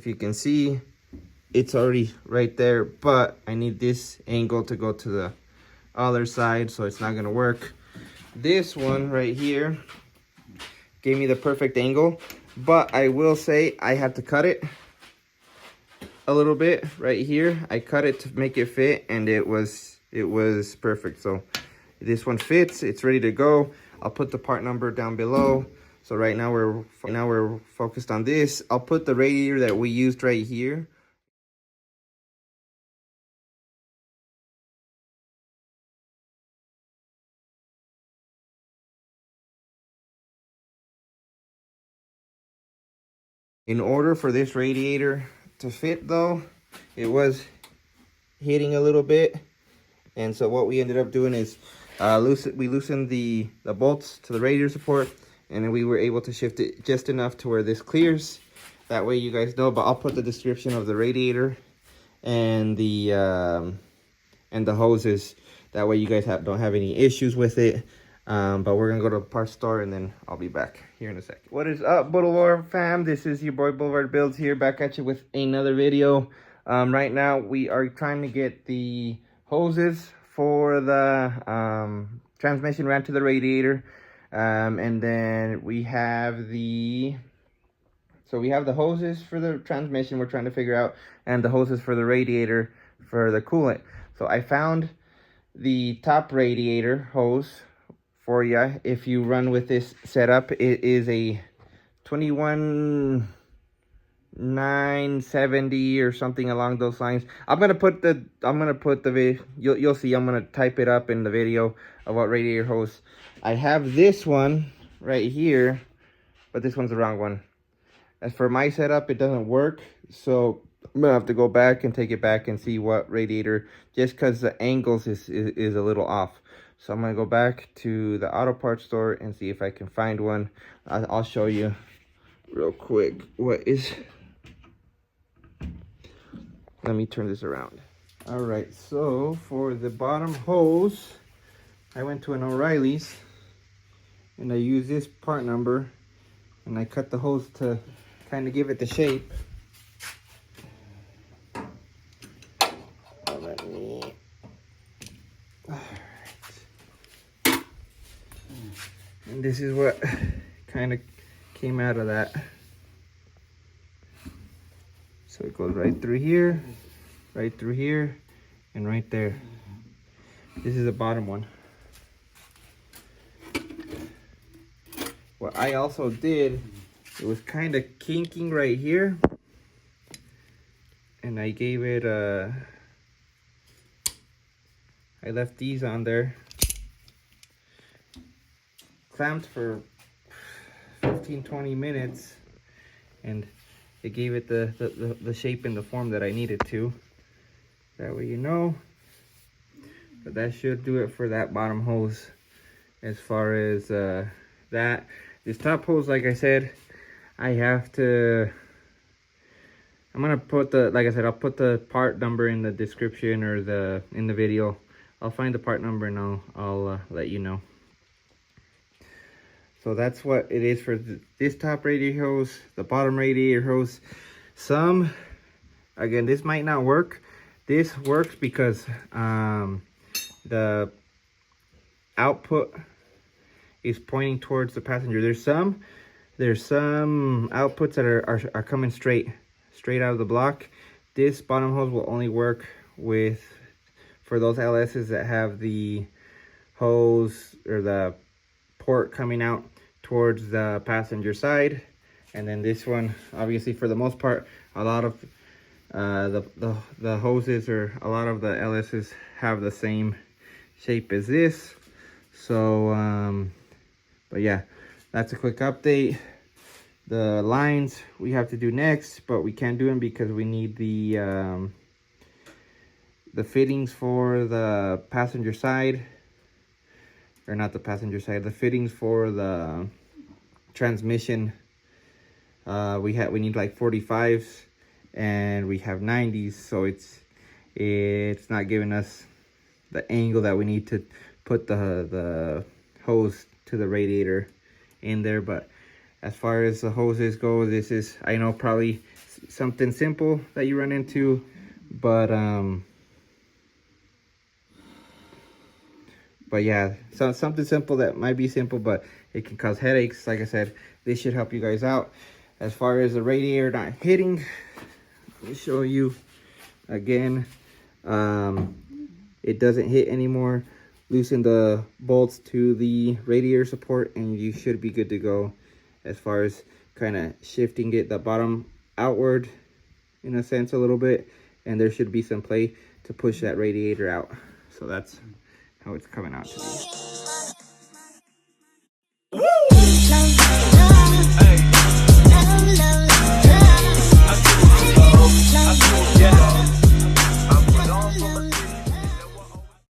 you can see, it's already right there, but I need this angle to go to the other side, so it's not gonna work. This one right here gave me the perfect angle, but I will say I had to cut it a little bit right here. I cut it to make it fit, and it was perfect. So this one fits, it's ready to go. I'll put the part number down below. So right now we're focused on this. I'll put the radiator that we used right here. In order for this radiator to fit though, it was hitting a little bit. And so what we ended up doing is we loosened the bolts to the radiator support, and then we were able to shift it just enough to where this clears. That way you guys know, but I'll put the description of the radiator and the hoses. That way you guys don't have any issues with it. But we're gonna go to the parts store, and then I'll be back here in a second. What is up, Boulevard fam? This is your boy Boulevard Builds here, back at you with another video. Right now we are trying to get the hoses for the transmission ran to the radiator, and then we have the hoses for the transmission we're trying to figure out, and the hoses for the radiator for the coolant. So I found the top radiator hose for you. If you run with this setup, it is a 21970 or something along those lines. I'm gonna put the you'll see, I'm gonna type it up in the video of what radiator hose. I have this one right here, but this one's the wrong one. As for my setup, it doesn't work, so I'm gonna have to go back and take it back and see what radiator, just because the angles is a little off. So I'm gonna go back to the auto parts store and see if I can find one. I'll show you real quick what is. Let me turn this around. All right, so for the bottom hose, I went to an O'Reilly's and I used this part number, and I cut the hose to kind of give it the shape. Let me. And this is what kind of came out of that. So it goes right through here, and right there. This is the bottom one. What I also did, it was kind of kinking right here, and I gave it I left these on there, clamped for 15-20 minutes, and it gave it the shape and the form that I needed to. That way you know. But that should do it for that bottom hose. As far as that, this top hose, like I said, I'm gonna put I'll put the part number in the description or in the video. I'll find the part number and I'll let you know. So that's what it is for this top radiator hose, the bottom radiator hose. Again, this might not work. This works because the output is pointing towards the passenger. There's some outputs that are coming straight out of the block. This bottom hose will only work for those LSs that have the hose or the port coming out towards the passenger side. And then this one, obviously, for the most part, a lot of the hoses or a lot of the LSs have the same shape as this. So but yeah, that's a quick update. The lines we have to do next, but we can't do them because we need the fittings for the passenger side, or not the passenger side, the fittings for the transmission. We need like 45s, and we have 90s, so it's not giving us the angle that we need to put the hose to the radiator in there. But as far as the hoses go, this is, I know, probably something simple that you run into, but yeah, so something simple that might be simple, but it can cause headaches. Like I said, this should help you guys out. As far as the radiator not hitting, let me show you again. It doesn't hit anymore. Loosen the bolts to the radiator support and you should be good to go as far as kind of shifting it the bottom outward in a sense a little bit, and there should be some play to push that radiator out. So that's how it's coming out to be.